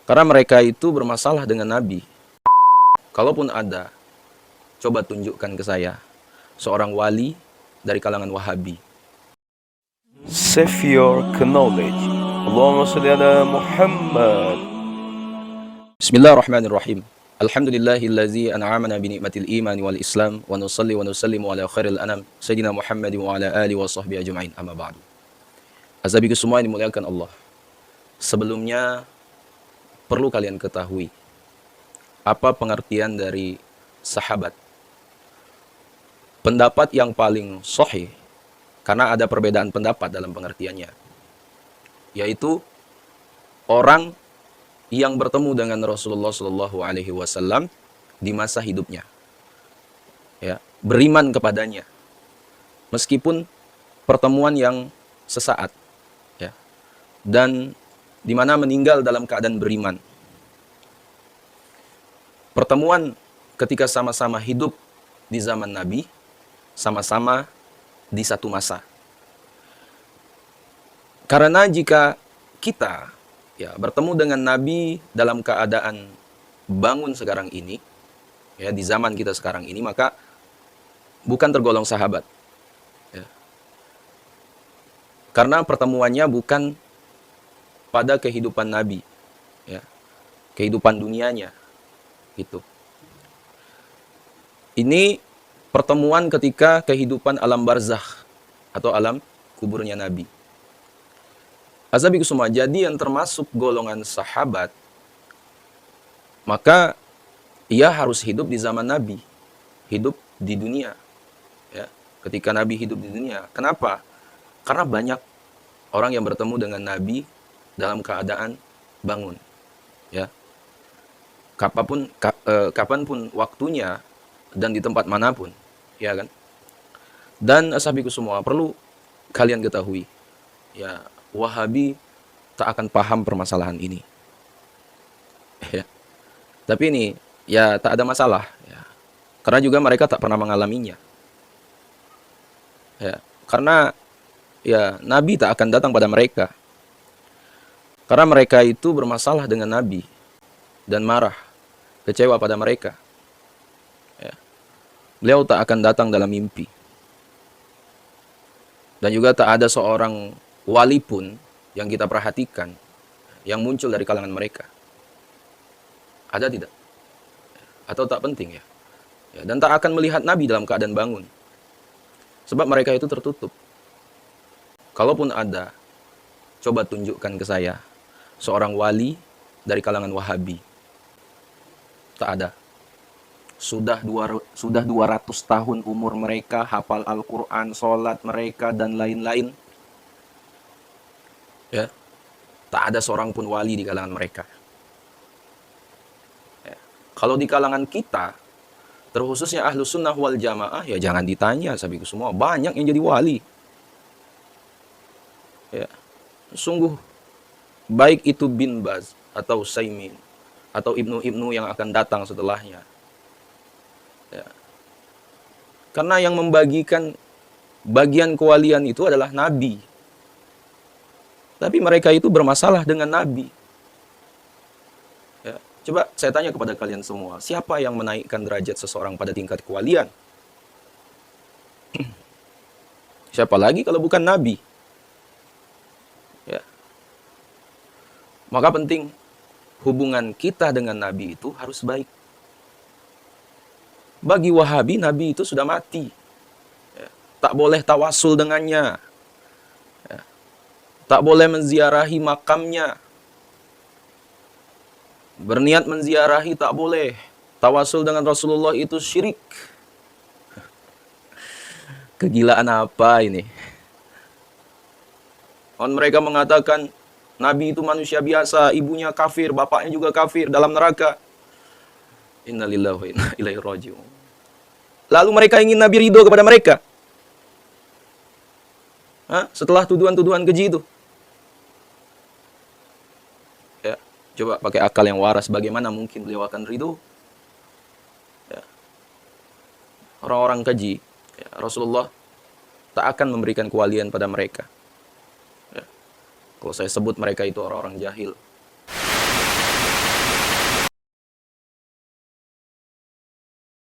Karena mereka itu bermasalah dengan Nabi. Kalaupun ada, coba tunjukkan ke saya seorang wali dari kalangan Wahabi. Save your knowledge. Allahumma salli ala Muhammad. Bismillahirrahmanirrahim. Alhamdulillahillazi an'amana bi ni'matil iman wal islam wa nusalli wa nusallimu ala khairil anam sayyidina Muhammadin wa ala alihi wa sahbihi ajma'in, amma ba'du. Azabiku semua yang dimuliakan Allah. Sebelumnya perlu kalian ketahui apa pengertian dari sahabat. Pendapat yang paling sahih, karena ada perbedaan pendapat dalam pengertiannya, yaitu orang yang bertemu dengan Rasulullah Shallallahu Alaihi Wasallam di masa hidupnya, ya, beriman kepadanya, meskipun pertemuan yang sesaat, ya, dan di mana meninggal dalam keadaan beriman. Pertemuan ketika sama-sama hidup di zaman Nabi, sama-sama di satu masa. Karena jika kita, ya, bertemu dengan Nabi dalam keadaan bangun sekarang ini, ya, di zaman kita sekarang ini, maka bukan tergolong sahabat, ya. Karena pertemuannya bukan pada kehidupan Nabi, ya, kehidupan dunianya, gitu. Ini pertemuan ketika kehidupan alam barzakh atau alam kuburnya Nabi. Azabiku semua, jadi yang termasuk golongan sahabat, maka ia harus hidup di zaman Nabi, hidup di dunia, ya, ketika Nabi hidup di dunia. Kenapa? Karena banyak orang yang bertemu dengan Nabi dalam keadaan bangun, ya, kapanpun waktunya dan di tempat manapun, ya kan. Dan asabiku semua, perlu kalian ketahui, ya, Wahabi tak akan paham permasalahan ini, ya. Tapi ini, ya, tak ada masalah, ya, karena juga mereka tak pernah mengalaminya, ya. Karena, ya, Nabi tak akan datang pada mereka, karena mereka itu bermasalah dengan Nabi dan marah, kecewa pada mereka, ya. Beliau tak akan datang dalam mimpi. Dan juga tak ada seorang wali pun yang kita perhatikan yang muncul dari kalangan mereka. Ada tidak? Atau tak penting, ya? Ya, dan tak akan melihat Nabi dalam keadaan bangun. Sebab mereka itu tertutup. Kalaupun ada, coba tunjukkan ke saya seorang wali dari kalangan Wahabi. Tak ada. Sudah 200 tahun umur mereka, hafal Al-Quran, sholat mereka, dan lain-lain, ya, tak ada seorang pun wali di kalangan mereka, ya. Kalau di kalangan kita, terkhususnya Ahlus Sunnah wal Jamaah, ya jangan ditanya, sabiku semua, banyak yang jadi wali, ya. Sungguh, baik itu Bin Baz atau Saimin atau Ibnu yang akan datang setelahnya, ya. Karena yang membagikan bagian kewalian itu adalah Nabi. Tapi mereka itu bermasalah dengan Nabi, ya. Coba saya tanya kepada kalian semua, siapa yang menaikkan derajat seseorang pada tingkat kewalian? Siapa lagi kalau bukan Nabi, ya. Maka penting hubungan kita dengan Nabi itu harus baik. Bagi Wahabi, Nabi itu sudah mati, ya. Tak boleh tawasul dengannya, ya. Tak boleh menziarahi makamnya. Berniat menziarahi tak boleh. Tawasul dengan Rasulullah itu syirik. Kegilaan apa ini? Mereka mengatakan Nabi itu manusia biasa, ibunya kafir, bapaknya juga kafir, dalam neraka. Innalillahi wa inna ilaihi raji'un. Lalu mereka ingin Nabi ridho kepada mereka, setelah tuduhan-tuduhan keji itu. Ya, coba pakai akal yang waras, bagaimana mungkin beliau akan ridho? Ya. Orang-orang keji, ya, Rasulullah tak akan memberikan kewalian pada mereka, ya. Kalau saya sebut mereka itu orang-orang jahil,